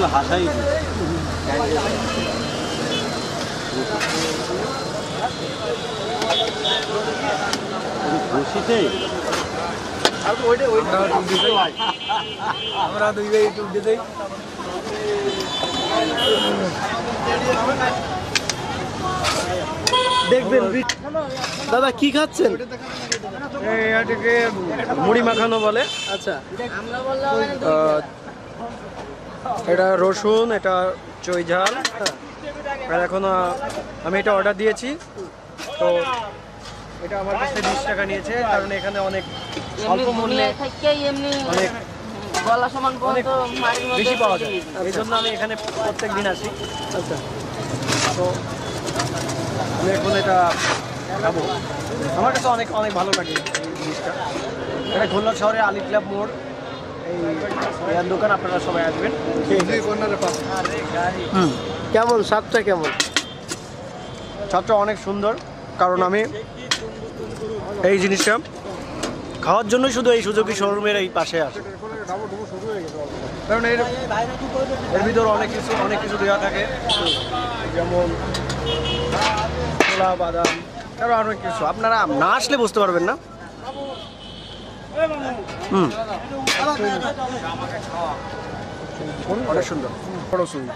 जो हासाई খুশিতে আমরা দুই ভাই একটু উঠে যাই। দেখবেন দাদা কি খাচ্ছেন? এটাকে মুড়ি মাখানো বলে। আচ্ছা, এটা রসুন, এটা চই ঝাল। আর এখন আমি এটা অর্ডার দিয়েছি, তো এটা আমার কাছে 20 টাকা নিয়েছে, কারণ এখানে অনেক অল্প মূল্যে অনেক বেশি পাওয়া যায়। এই জন্য আমি এখানে প্রত্যেক দিন আসি। আচ্ছা, তো আমি এখন এটা খাবো। আমার কাছে অনেক অনেক ভালো লাগে এই জিনিসটা। এটা খুলনা শহরে আলী ক্লাব মোড়, এই দোকান, আপনারা সবাই আসবেন। কেমন স্বাদটা? কেমন স্বাদটা? অনেক সুন্দর, কারণ আমি এই জিনিসটা খাওয়ার জন্য শুধু এই সুযোগী শোরুমের এই পাশে আসে, কারণ এর ভিতর অনেক কিছু দেওয়া থাকে, যেমন ছোলা, বাদাম, আরও অনেক কিছু। আপনারা না আসলে বুঝতে পারবেন না। অনেক সুন্দর, বড় সুন্দর।